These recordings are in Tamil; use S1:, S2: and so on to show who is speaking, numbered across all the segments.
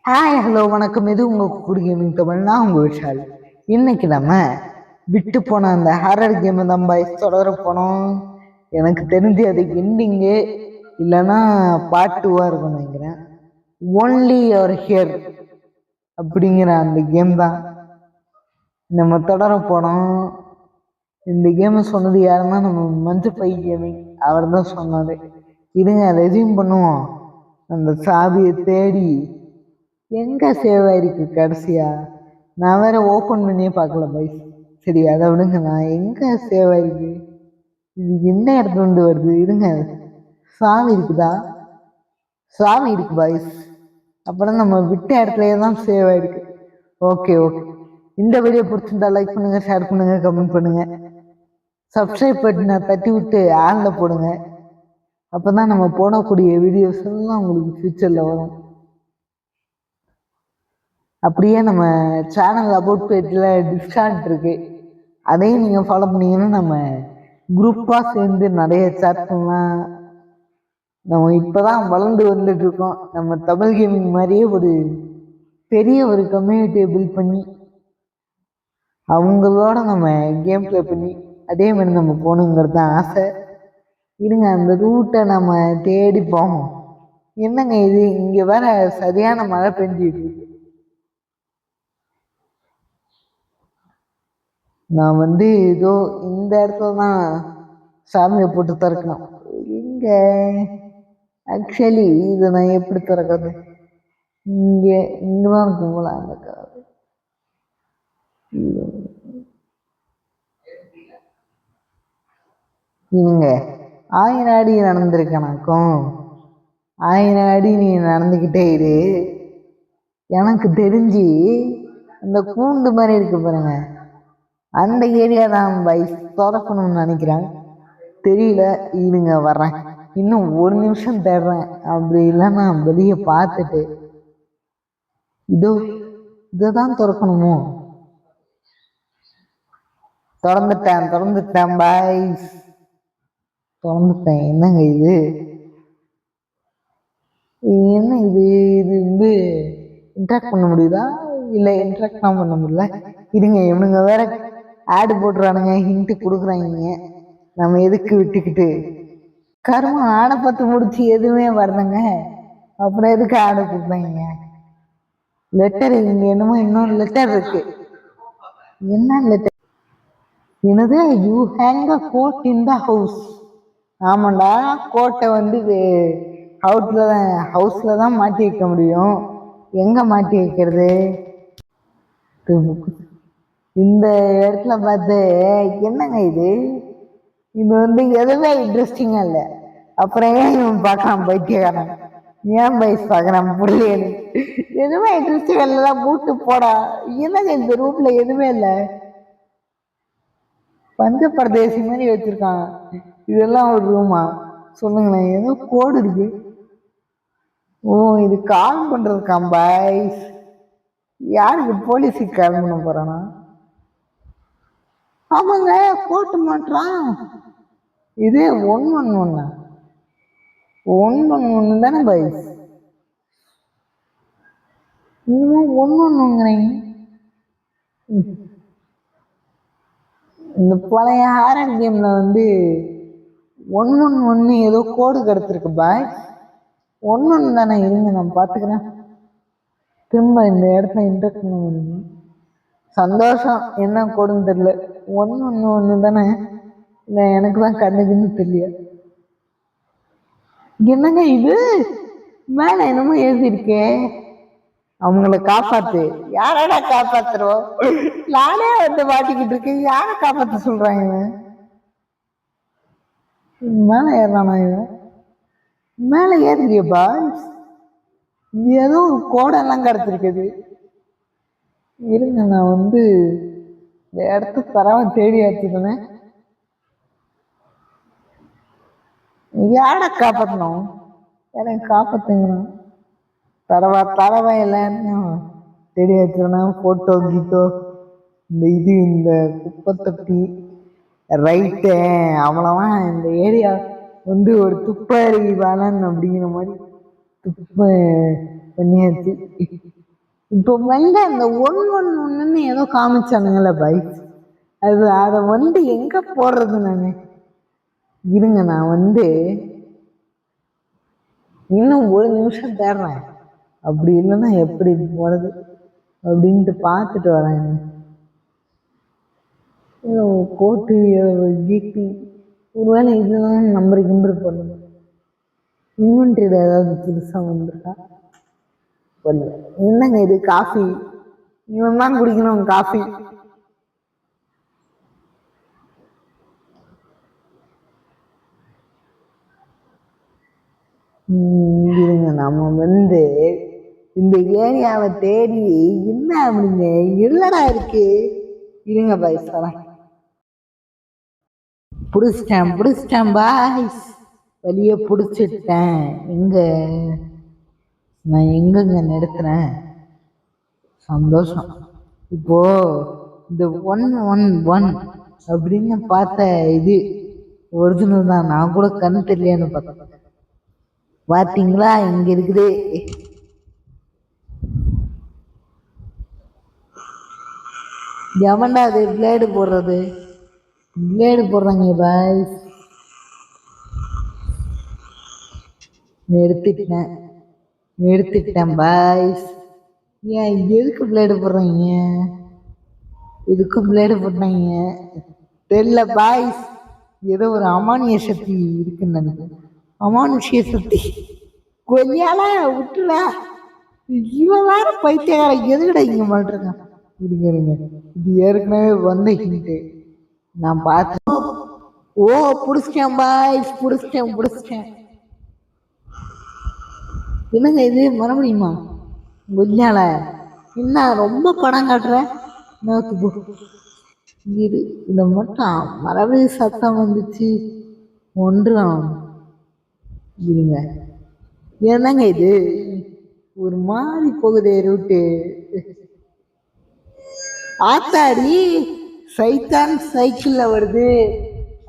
S1: ஹாய் ஹலோ வணக்கம். இது உங்கள் குக்குடு கேமிங் தமிழ். நான் உங்கள் விஷால். இன்னைக்கு நம்ம விட்டு போன அந்த ஹாரர் கேமை தான் பாய்ஸ் தொடர போனோம். எனக்கு தெரிஞ்சு அது எண்டிங்கு இல்லைன்னா பார்ட் 2-ஆ இருக்கும்னு நினைக்கிறேன். ஒன்லி யுவர் ஹியர் அப்படிங்கிற அந்த கேம் தான் நம்ம தொடர போனோம். இந்த கேமை சொன்னது யாருன்னா நம்ம மஞ்சப்பை கேமிங், அவர் தான் சொன்னார். இதுங்க ரெசியூம் பண்ணுவோம். அந்த சாவியை தேடி எங்க சேவ் ஆயிருக்கு கடைசியா. நான் வேற ஓப்பன் பண்ணியே பார்க்கல பைஸ். சரி அதை விடுங்க. நான் எங்க சேவ் ஆயிருக்கு, இது என்ன இடத்துல இருந்து வருது? இருங்க, சாவி இருக்குதா? சாவி இருக்கு பாய்ஸ். அப்புறம் நம்ம விட்ட இடத்துலயே தான் சேவ் ஆயிருக்கு. Okay okay. இந்த வீடியோ பிடிச்சிருந்தா லைக் பண்ணுங்க, ஷேர் பண்ணுங்க, கமெண்ட் பண்ணுங்க. சப்ஸ்கிரைப் பட்டனை தட்டி விட்டு ஆன்ல போடுங்க. அப்பதான் நம்ம போடக்கூடிய வீடியோஸ் எல்லாம் உங்களுக்கு ஃபியூச்சர்ல வரும். அப்படியே நம்ம சேனல் அபவுட் பேஜில் டிஸ்கவுண்ட் இருக்கு, அதையும் நீங்கள் ஃபாலோ பண்ணீங்கன்னா நம்ம குரூப்பாக சேர்ந்து நிறைய சேட் பண்ணலாம். நம்ம இப்போதான் வளர்ந்து வந்துட்டு இருக்கோம். நம்ம தமிழ் கேமிங் மாதிரியே ஒரு பெரிய ஒரு கம்யூனிட்டியை பில்ட் பண்ணி அவங்களோட நம்ம கேம் ப்ளே பண்ணி அதே மாதிரி நம்ம போகணுங்கிறது தான் ஆசை. இருங்க, அந்த ரூட்டை நம்ம தேடி போவோம். என்னங்க இது, இங்கே வேற சரியான மழை பெஞ்சிட்டு இருக்கு. நான் ஏதோ இந்த இடத்துல தான் சாமியை போட்டு திறக்கணும். இங்க ஆக்சுவலி இதை நான் எப்படி திறக்கிறது? இங்கதான் இருக்குங்களா அந்த கார்? இவங்க 1000 அடி நடந்திருக்கனாக்கும். 1000 அடி நீ நடந்துக்கிட்டே இரு. எனக்கு தெரிஞ்சு அந்த கூண்டு மாதிரி இருக்கு பாருங்க, அந்த ஏரியா தான் பைஸ் திறக்கணும்னு நினைக்கிறேன். தெரியல, இருங்க வர்றேன். இன்னும் ஒரு நிமிஷம் தேடுறேன். அப்படி இல்லைன்னா வெளியே பார்த்துட்டு இதான் திறக்கணுமோ? திறந்துட்டேன் பாய்ஸ், திறந்துட்டேன். என்னங்க இது, என்ன இது? இது இன்ட்ராக்ட் பண்ண முடியுதா? இல்லை இன்ட்ராக்ட் தான் பண்ண முடியல. இருங்க, இவனுங்க வேற ஆடு போட்டுறானுங்க, ஹிண்ட்டு கொடுக்குறாங்க. நம்ம எதுக்கு விட்டுக்கிட்டு? கருமம், ஆடை பார்த்து முடிச்சு எதுவுமே வரலங்க. அப்புறம் எதுக்கு ஆடை கொடுப்பாங்க? லெட்டர் இங்க என்னமோ இன்னொரு லெட்டர் இருக்கு. என்ன லெட்டர்? என்னது? You hang a coat in the house. ஆமாண்டா, கோட்டை ஹவுஸ்ல தான் மாட்டி வைக்க முடியும். எங்க மாட்டி வைக்கிறது? இந்த இடத்துல பார்த்து என்னங்க இது? இது எதுவுமே இன்ட்ரெஸ்டிங்கா இல்லை. அப்புறம் ஏன் இவன் பார்க்கலாம் பைத்தியக்காரன்? ஏன் பைஸ் பார்க்கறான் புரியல. எதுவுமே இன்ட்ரெஸ்டிங்கா இல்லைதான், கூட்டு போடா. என்னங்க இந்த ரூம்ல எதுவுமே இல்லை, பஞ்ச பிரதேசி மாதிரி வச்சிருக்காங்க. இதெல்லாம் ஒரு ரூமா? சொல்லுங்களேன். ஏதோ கோடு இருக்கு. ஓ, இது கால் பண்றதுக்காம் பாய்ஸ். யாருக்கு? போலீஸுக்கு கால் பண்ண போறானா? ஆமாங்க, போட்டு மாட்டான். இது 111 111 தானே பாய்ஸ்? இன்னும் 111ங்கிறீங்க. இந்த பழைய ஹாரர் கேம்ல 111 ஏதோ கோடு கிடச்சிருக்கு பாய். 11 தானே? இருங்க நான் பாத்துக்கிறேன். திரும்ப இந்த இடத்துல இன்ட்ரெக்ட் பண்ண முடியும். சந்தோஷம், என்ன கோடுன்னு தெரியல. 111 தானே? இல்லை எனக்கு தான் கண்ணுக்குன்னு தெரியல. என்னங்க இது? மேல என்னமோ எழுதிருக்கே, அவங்கள காப்பாத்து. யாரடா காப்பாத்துறோம்? நானே மாட்டிக்கிட்டு இருக்கேன், யார காப்பாத்த சொல்றாங்க? மேல ஏறானா இவன்? மேல ஏறியப்பா. ஏதோ ஒரு கோடெல்லாம் கிடச்சிருக்குது. இருங்க, நான் இந்த இடத்த தரவ தேடி வச்சுக்கணும். யார காப்பாற்றணும்? எனக்கு காப்பாத்துங்கண்ணா. தரவா எல்லாரும் தேடி வச்சுக்கணும். போட்டோ கீட்டோ, இந்த குப்பை தொட்டி ரைட்டு. அவ்வளோதான். இந்த ஏரியா ஒரு துப்பறிவாளன் அப்படிங்கிற மாதிரி துப்ப பண்ணியாச்சு. இப்போ வந்து அந்த 111ன்னு ஏதோ காமிச்சானுங்கள பாய், அதை வந்து எங்க போடுறது நானு? இருங்க, நான் வந்து இன்னும் ஒரு நிமிஷம் தேடுறேன். அப்படி இல்லைன்னா எப்படி போறது அப்படின்ட்டு பார்த்துட்டு வரேன். கோட்டு கீட்டு ஒருவேளை இதுதான் நம்பர் கிம்பர் பண்ணணும். இன்வென்ட்ரியில் ஏதாவது புதுசாக வந்துருக்கா? என்னங்க இது? காஃபி இவன் தான் குடிக்கணும் காஃபி. இருங்க, நம்ம வந்து இந்த ஏரியாவை தேடி என்ன அப்படிங்க இல்லடா இருக்கு. இருங்க பாய் சொல்றேன். பிடிச்சிட்டேன் பாய்ஸ், வெளியே பிடிச்சிட்டேன். நான் எங்கங்க நிறுத்துறேன்? சந்தோஷம். இப்போ இந்த 111 அப்படின்னு பார்த்த இது ஒரிஜினல் தான். நான் கூட கண்ணு தெரியலன்னு பார்த்தேன். பார்த்தீங்களா, இங்க இருக்குது. எவன்டா அது பிளேடு போடுறது? பிளேடு போடுறாங்க பாய்ஸ். எடுத்துட்டேன் பாய்ஸ். ஏன் எதுக்கு பிளேடு போடுறாங்க? இதுக்கும் பிளேடு போட்டாங்க தெரியல பாய்ஸ். ஏதோ ஒரு அமானுஷ்ய சக்தி இருக்குன்னு நினைக்கிறேன். அமானுஷ்ய சக்தி கொஞ்சால விட்டுல. இவன் வேற பைத்தியக்கார எதுக்கடா இங்க மாட்டிருக்கான்? இருங்க, இது ஏற்கனவே வந்த ஹிண்ட்டு நான் பார்த்தேன். ஓ, புடிச்சிட்டேன் பாய்ஸ், புடிச்சிட்டேன். என்னங்க இது மறுபடியுமா? கொஞ்சால என்ன ரொம்ப படம் காட்டுற? இரு, இத மட்டும் மரபு சத்தம் வந்துச்சு. ஒன்றும் இருங்க. என்னங்க இது ஒரு மாதிரி போகுதே ரூட்டு? ஆத்தாடி, சைத்தான் சைக்கிள்ல வருது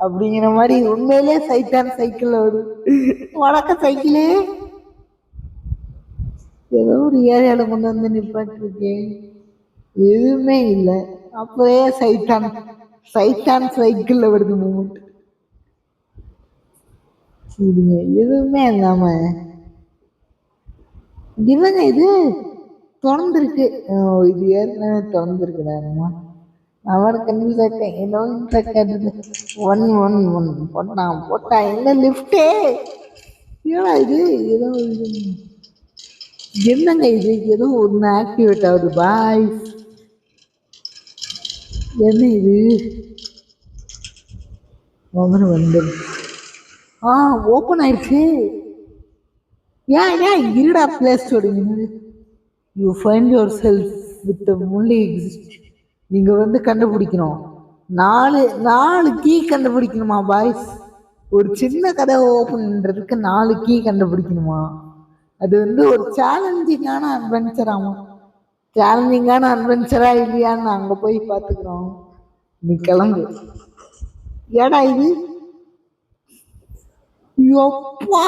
S1: அப்படிங்கிற மாதிரி உண்மையிலே சைத்தான் சைக்கிள்ல வருது. வணக்க சைக்கிளு ஏதோ ஒரு ஏரியால கொண்டு வந்து நிப்பாட்டிருக்கேன். எதுவுமே இல்லை. அப்பவே சைத்தான் சைக்கிள்ல வருது மூமெண்ட். இதுங்க எதுவுமே இல்லாம இல்லைங்க, இது திறந்துருக்கு. இது ஏற்கனவே திறந்துருக்குடா. அவன் கன்ஃபியூஸ் ஆகிட்டேன். ஏதோ கேட்டது 111 போட்டா என்ன லிஃப்டே? ஏடா இது? ஏதோ இது என்னங்க இது? ஏதோ ஒன்று ஆக்டிவேட் ஆகுது பாய்ஸ். என்ன இது? வந்து ஓப்பன் ஆயிடுச்சு. ஏன் இருடா play store. You find your self with only exist. நீங்க வந்து கண்டுபிடிக்கணும். 4 கீ கண்டுபிடிக்கணுமா பாய்ஸ்? ஒரு சின்ன கதை ஓப்பன் பண்றதுக்கு 4 கீ கண்டுபிடிக்கணுமா? அது வந்து ஒரு சேலஞ்சிங்கான அட்வென்ச்சராமா. சேலஞ்சிங்கான அட்வென்ச்சரா இல்லையான்னு அங்க போய் பார்த்துக்கிறோம். நீ கிளம்பு. ஏடா இது? யப்பா,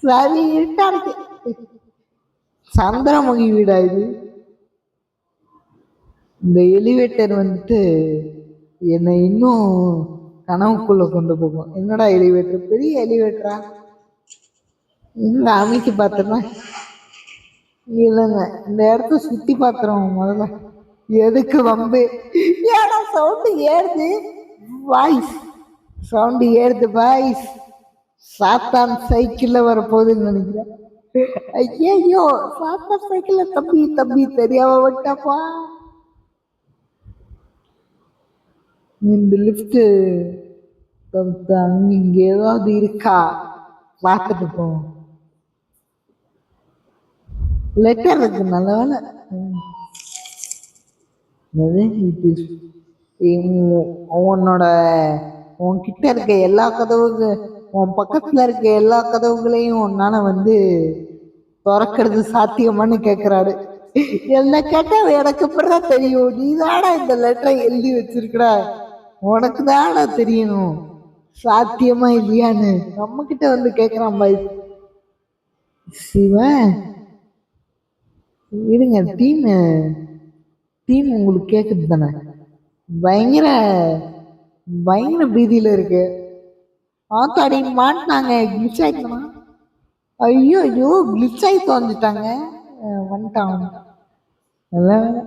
S1: சரி இருட்டா இருக்கு. சந்திரமுகி வீடா இது? இந்த எலிவேட்டர் வந்துட்டு என்னை இன்னும் கனவுக்குள்ள கொண்டு போகும். என்னடா எலிவேட்டர்? பெரிய எலிவேட்டரா? இங்க அமைச்சு பார்த்துருவேன். இல்லைங்க, இந்த இடத்த சுத்தி பார்த்துருவோம் முதல்ல. எதுக்கு வம்பு? ஏடா சவுண்டு ஏறுது வாய்ஸ்? சவுண்டு ஏறுது பாய்ஸ். சாத்தான் சைக்கிள்ல வரப்போகுதுன்னு நினைக்கிறேன். ஐயோ, சாத்தான் சைக்கிள்ல தம்பி தெரியாம விட்டாப்பா. இந்த லிஃப்ட் அங்க இங்க ஏதாவது இருக்கா பார்த்துட்டு போவோம். லெட்டர் இருக்கு, நல்ல வேலை. உன்கிட்ட இருக்க எல்லா உன் பக்கத்துல இருக்க எல்லா கதவுகளையும் உன்னால வந்து திறக்கிறது சாத்தியமானு கேக்குறாரு. என்ன கேட்டா எனக்கு இப்பதான் தெரியும். நீ தானே இந்த லெட்டரை எழுதி வச்சிருக்கிற, உனக்கு தானே தெரியணும் சாத்தியமா இல்லையான்னு நம்ம கிட்ட வந்து கேக்குறான் பாய். சிவன் இருங்க, டீம் டீம் உங்களுக்கு கேக்குது தானே? பயங்கர பயங்கர பீதியில இருக்கு. ஆத்தாடி மாட்டினாங்க, கிளிச் ஆயிட்டானா? ஐயோ ஐயோ, கிளிச் ஆகி தொலைஞ்சிட்டாங்க. வந்துட்டான் வந்துட்டான். நல்ல வேலை.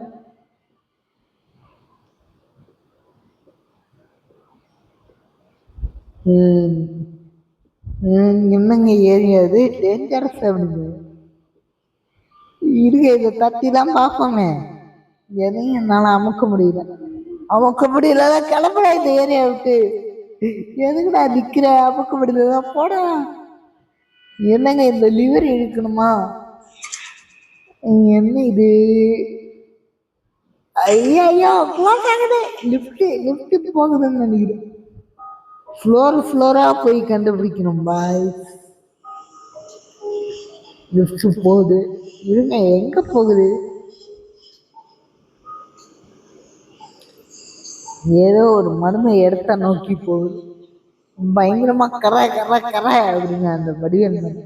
S1: என்னங்க ஏரியா இது டேஞ்சரஸ் அப்படின்னு இருங்க, இதை தட்டி தான் பார்ப்போமே. எதையும் என்னால அமுக்க முடியல. அமுக்க முடியல, கிளம்புடா இந்த ஏரியா விட்டு. எதுக்குடா நிக்கிற? அமுக்க முடியல, போடா. என்னங்க இந்த லிவர் இழுக்கணுமா? என்ன இது? ஐயோ க்ளோஸ் ஆகுது. லிஃப்ட் லிஃப்ட் போகுதுன்னு நினைக்கிறேன். ஃப்ளோரா போய் கண்டுபிடிக்கணும் பாய். லிஃப்ட் போகுது. இருங்க, எங்க போகுது? ஏதோ ஒரு மர்ம இடத்த நோக்கி போகுது. பயங்கரமா கர கர கர அப்படிங்க அந்த வடிவல்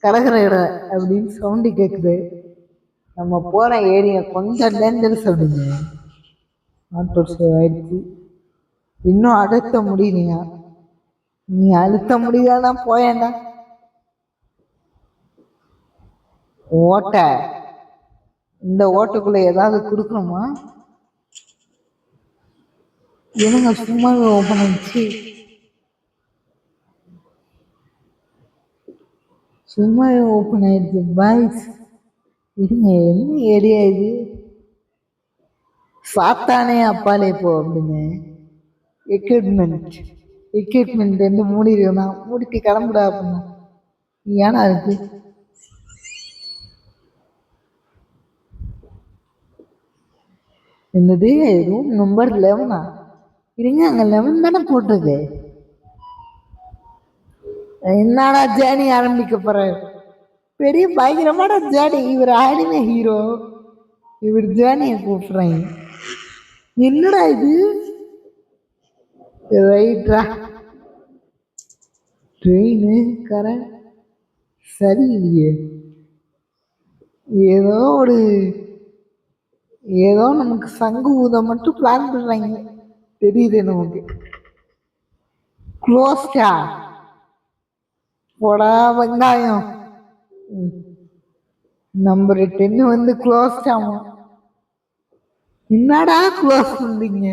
S1: கரகர இடம் அப்படின்னு சவுண்டு கேட்குது. நம்ம போற ஏரியா கொஞ்சம் டேஞ்சரஸ் அப்படிங்க. ஆட்டோ சேவ் ஆயிடுச்சு. இன்னும் அழுத்த முடியலையா? நீ அழுத்த முடியாதான் போயேண்டா. ஓட்டை, இந்த ஓட்டுக்குள்ள ஏதாவது கொடுக்கணுமா? என்னங்க சும்மாவே ஓப்பன் ஆயிடுச்சு. சும்மாவே ஓப்பன் ஆயிடுச்சு பாய்ஸ். இருங்க, என்ன ஏரியா இது? சாத்தானே அப்பாலே போ அப்படின்னு எக்யூப்மெண்ட் எக்யூப்மெண்ட் வந்து மூடிடுவேனா? மூடிட்டு கிளம்புடா அப்படின்னா ஏன்னா இருக்கு. என்னது ரூம் நம்பர் 11? இருங்க, அங்க 11 தானே போட்டிருக்கு. என்னடா ஜேர்னி ஆரம்பிக்க போற? பெரிய பயங்கரமான ஜேர்னி. இவர் ஆனிமே ஹீரோ, இவர் ஜேர்னியை கூப்பிடுறாங்க. என்னடா இது? ரைட்ரா, ட்ரெயின் கரை சரி இல்லையே. ஏதோ ஒரு ஏதோ நமக்கு சங்கு ஊத மட்டும் பிளான் பண்றாங்க தெரியுது நமக்கு. க்ளோஸ்டா போடா வெங்காயம். நம்பர் 10 வந்து க்ளோஸ்டாமா. என்னடா க்ளோஸ் பண்றீங்க?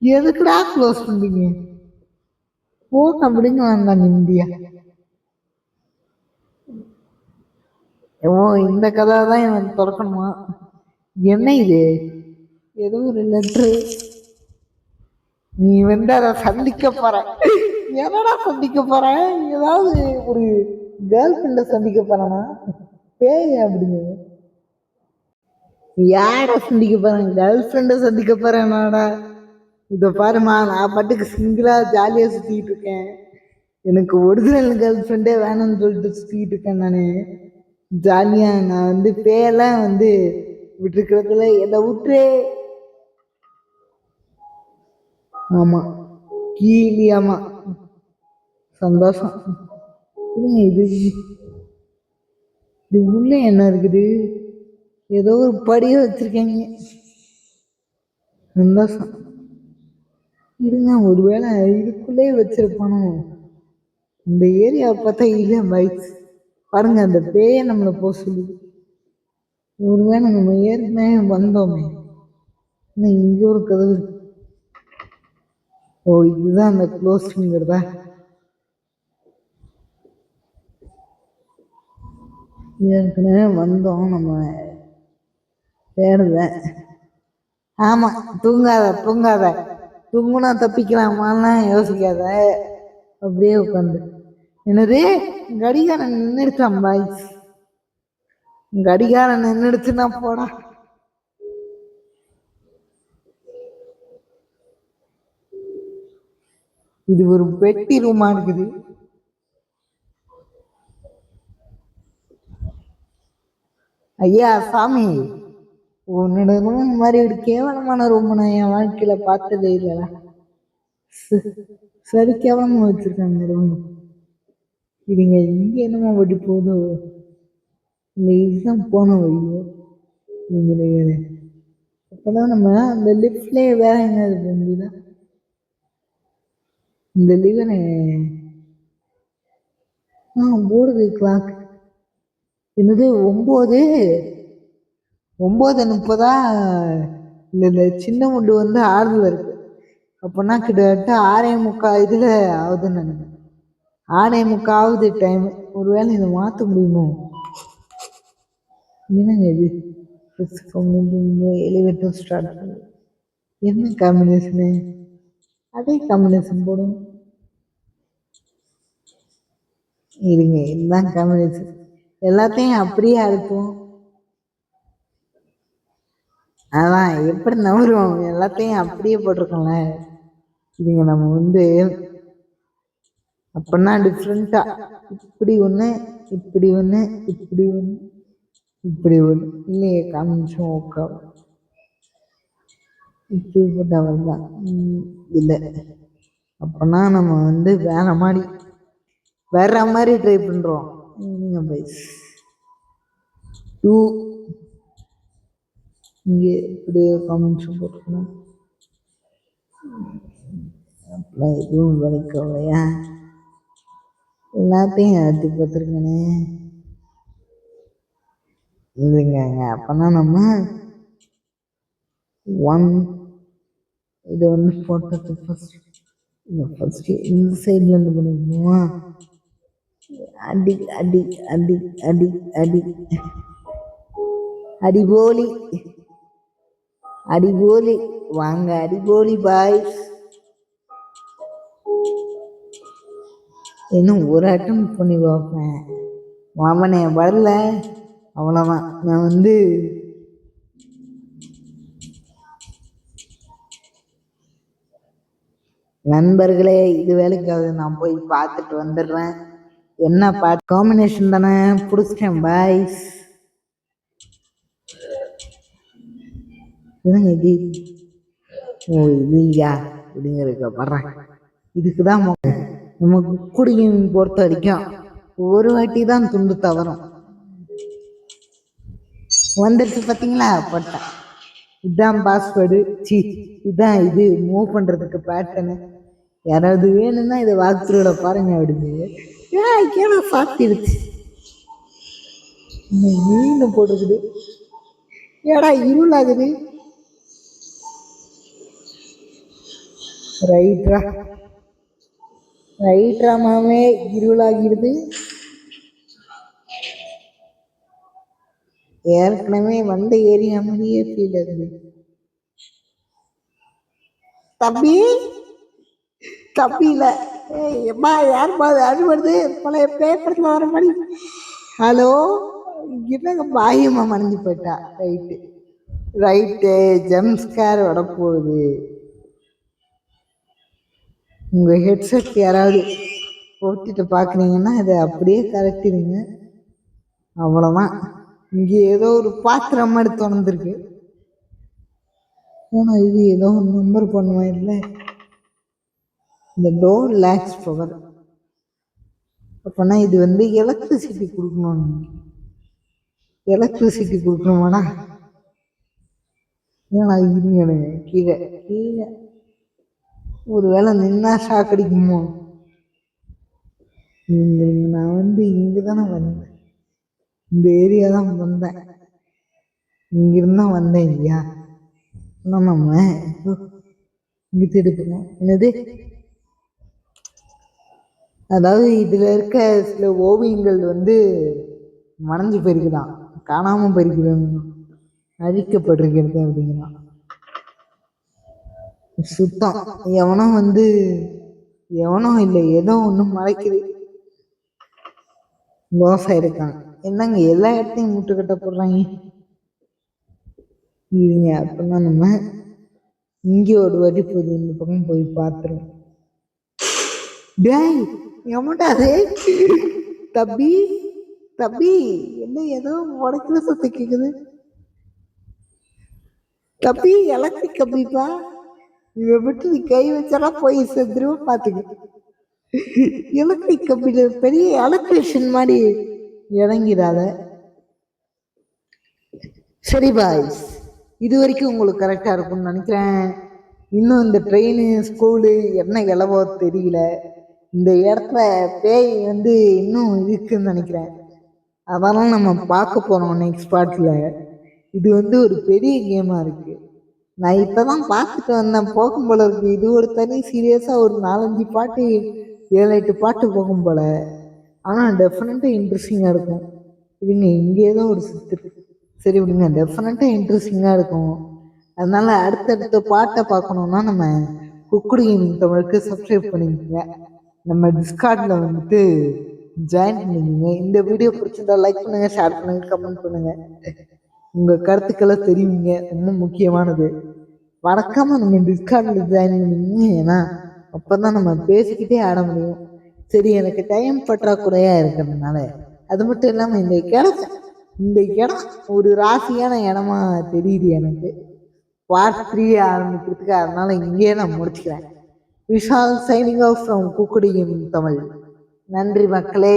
S1: எதுக்குடா க்ளோஸ் பண்றீங்க? போங்க அப்படிங்க வேண்டாம் இந்தியா. ஓ, இந்த கதை தான் எனக்கு திறக்கணுமா? என்ன இது? ஏதோ ஒரு லெட்ரு. நீ வந்து அதை சந்திக்க போற. என்னடா சந்திக்க போற? ஏதாவது ஒரு கேர்ள் ஃப்ரெண்ட சந்திக்க போறானா? பேய் அப்படிங்க. யார சந்திக்க போறேன்? கேர்ள் ஃப்ரெண்ட சந்திக்க போறேனாடா? இத பாருமா, நான் பாட்டுக்கு சிங்கிளா ஜாலியா சுத்திட்டு இருக்கேன். எனக்கு ஒரிஜினல் கேர்ள் ஃப்ரெண்டே வேணும்னு சொல்லிட்டு சுத்திட்டு இருக்கேன் நானு. ஜாலியா நான் வந்து பேயெல்லாம் வந்து விட்டுருக்கிறதுல என்னை விட்டுரு. ஆமா, கீழியாமா சந்தோஷம். இது இது உள்ள என்ன இருக்குது? ஏதோ ஒரு படிய வச்சிருக்கீங்க. சந்தோஷம். இருங்க, ஒருவேளை இதுக்குள்ளே வச்சிருப்பானோ? இந்த ஏரியாவை பார்த்தா இல்ல பைக்ஸ் பாருங்க, அந்த பேய நம்மளை போக சொல்லுது. ஒருவேளை நம்ம ஏற்கனவே வந்தோமே. இங்க ஒரு கதவு. ஓ, இதுதான் அந்த க்ளோஸ்ங்கிறதா? ஏற்கனவே வந்தோம் நம்ம. தேடுத. ஆமா, தூங்காத தூங்காத. தூங்குனா தப்பிக்கலாமான்லாம் யோசிக்காத. அப்படியே உட்காந்து. என்னது? கடிகாரம் நின்றுடுச்சான் பாய்ஸ். கடிகாரம் நின்றுடுச்சுன்னா போடா. இது ஒரு பெட்டி ரூமா இருக்குது. ஐயா சாமி, உன்னோட ரூம் மாதிரி ஒரு கேவலமான ரூம் நான் என் வாழ்க்கையில பார்த்ததே இல்லைடா. சரி கேவலமா வச்சிருக்காங்க ரூம். இதுங்க இங்க என்னமோ வட்டி போதோ? இந்த இதுதான் போன வழியோ? நீங்களே அப்பதான் நம்ம அந்த லிஃப்ட்லேயே வேற என்ன போக முடியுதா இந்த லிவரை போடுது கிளாக் என்னது 9:30 இல்லை சின்ன முண்டு வந்து ஆறுதல் இருக்கு அப்போனா கிட்டத்தட்ட 6:45 இதில் ஆகுதுன்னு நினைக்கிறேன் 6:45 ஆகுது டைம் ஒருவேளை இதை மாற்ற முடியுமோ என்னங்க இது எலிவேட்டர் ஸ்டார்ட் பண்ணுது என்ன காம்பினேஷனு அதே காம்பினேஷன் போடும் இருங்க இதுதான் காம்பினேஷன் எல்லாத்தையும் அப்படியே அழுத்துவோம் அதான் எப்படி நவரும் எல்லாத்தையும் அப்படியே போட்டிருக்கோம்ல இதுங்க நம்ம வந்து அப்படின்னா டிஃப்ரெண்டா இப்படி ஒன்று இப்படி ஒன்று இப்படி ஒன்று இப்படி ஒன்று இல்லையே காமிச்சோம் ஓகே இப்படி போட்டவள் தான் இல்லை அப்படின்னா நம்ம வந்து வேற மாதிரி ட்ரை பண்ணுறோம் பைஸ் டூ இங்கே இப்படி காமிச்சு போட்டுக்கணும் அப்படிலாம் எதுவும் வலிக்கலையா எல்லாத்தையும் அழுத்தி பார்த்துருக்கேனே இல்லைங்க அப்போனா நம்ம இதை வந்து போட்டது ஃபஸ்ட்டு இந்த சைடில் இருந்து பண்ணிருக்கோமா அடி அடி அடி அடி அடி அடிபோலி அடிபோலி வாங்க அடிபோலி பாய் இன்னும் ஒரு அட்டம் பண்ணி பார்ப்பேன் மாமனே வரல அவ்வளோதான் நான் வந்து நண்பர்களே இது வேலைக்காவது நான் போய் பார்த்துட்டு வந்துடுறேன் என்ன பாட்டு காம்பினேஷன் தானே பிடிச்சிட்டேன் பாய்ஸ் இது ஓ இது இல்லையா அப்படிங்கிறதுக்கு வர்றேன் இதுக்கு தான் நமக்கு குடியும் பொறுத்த வரைக்கும் ஒரு வாட்டி தான் துண்டு தவறும் வந்துடுச்சு பார்த்தீங்களா போட்டேன் இதுதான் பாஸ்வேர்டு இதுதான் இது மூவ் பண்ணுறதுக்கு பேட்டர்னு யாராவது வேணும்னா இதை வாக்குறோட பாருங்க அப்படிங்க கீழே சாத்திடுச்சு மீன் போட்டுக்குது ஏடா இருளாகுது ரைட்ரா மாமே இருளாகிடுது ஏற்கனவே வந்த ஏரியா மாதிரியே ஃபீல் ஆகுது தம்பி தம்பியில எம்மா யாருமா அது வருது பழைய பேப்பர்ல வர மாதிரி ஹலோ என்னங்க பாயம்மா மறைஞ்சு போயிட்டா ரைட்டு ஜம்ஸ்கார் வர போகுது உங்கள் ஹெட்செட் யாராவது போட்டுட்டு பார்க்குறீங்கன்னா இதை அப்படியே கரெக்டிடுங்க அவ்வளோதான் இங்கே ஏதோ ஒரு பாத்திரம் மாதிரி திறந்துருக்கு ஆனால் இது ஏதோ ஒரு நம்பர் பண்ணுவேன் இல்லை இந்த டோர் லேக்ஸ் பவர் அப்போனா இது வந்து எலக்ட்ரிசிட்டி கொடுக்கணுமாடா ஏன்னா இருங்க கீழே கீழே ஒரு வேளை நின்னா ஷாக் அடிக்குமோ நான் வந்து இங்கே தானே வந்தேன் இந்த ஏரியா தான் வந்தேன் இங்கிருந்தா வந்தேன் இல்லையா நம்ம இங்கே தேடிப்போம் என்னது அதாவது இதில் இருக்க சில ஓவியங்கள் வந்து மறைஞ்சு போயிருக்குதான் காணாமல் போயிருக்குது அழிக்கப்பட்டிருக்கிறது அப்படிங்கிறான் சுத்தம் எவனோ இல்லை ஏதோ ஒன்றும் மறைக்குது லோஸா இருக்கான் என்னங்க எல்லா இடத்தையும் முட்டுக்கட்ட போடுறாங்க இருங்க அப்படின்னா நம்ம இங்கே ஒரு வாட்டி போகுது இந்த பக்கம் போய் பார்த்துருவோம் டேய் எமட்டாது தம்பி தம்பி என்ன ஏதோ உடக்கில சத்த கேக்குது தம்பி எலக்ட்ரிக் கம்பிப்பா இதை விட்டு நீ கை வச்சாலும் போய் செத்துருவோம் பார்த்துக்க எலக்ட்ரிக் கம்பியில பெரிய எலக்ட்ரிஷியன் மாதிரி இறங்கிறாத சரி பாய்ஸ், இது வரைக்கும் உங்களுக்கு கரெக்டாக இருக்கும்னு நினைக்கிறேன். இன்னும் இந்த ட்ரெயின் ஸ்கூலு என்ன இலவோ தெரியல. இந்த இடத்துல பேய் இன்னும் இருக்குன்னு நினைக்கிறேன். அதெல்லாம் நம்ம பார்க்க போறோம் நெக்ஸ்ட் பார்ட்ல. இது ஒரு பெரிய கேமா இருக்கு. நான் இப்பதான் பார்த்துட்டு வந்தேன், போகும் போல இருக்கு. இது ஒரு தனி சீரியஸா ஒரு 4-5 பாட்டு, 7-8 பாட்டு போகும் போல. ஆனா டெஃபினட்டா இன்ட்ரெஸ்டிங்கா இருக்கும். இதுங்க இங்கே தான் ஒரு சித்து இருக்கு. சரி விடுங்க, டெஃபினட்டா இன்ட்ரெஸ்டிங்கா இருக்கும். அதனால அடுத்தடுத்த பாட்டை பார்க்கணும்னா நம்ம குக்குடு கேமிங் தமிழுக்கு சப்ஸ்கிரைப் பண்ணிக்கோங்க. நம்ம டிஸ்கார்ட்ல ஜாயின் பண்ணிக்கோங்க. இந்த வீடியோ பிடிச்சிருந்தா லைக் பண்ணுங்க, ஷேர் பண்ணுங்க, கமெண்ட் பண்ணுங்க. உங்க கருத்துக்களை தெரிவிங்க, ரொம்ப முக்கியமானது. மறக்காம நம்ம டிஸ்கார்ட்ல ஜாயின் பண்ணிக்கோங்க. ஏன்னா அப்பதான் நம்ம பேசிக்கிட்டே ஆட முடியும். சரி, எனக்கு டைம் பற்றாக்குறையா இருக்கிறதுனால, அது மட்டும் இல்லாம இந்த இடம் ஒரு ராசியான இடமா தெரியுது எனக்கு. பார்ட் 3 ஆரம்பிக்கிறதுக்கு. அதனால இங்கேயே நான் முடிச்சுக்கிறேன். Vishal signing off from cooked gaming Tamil. நன்றி மக்களே.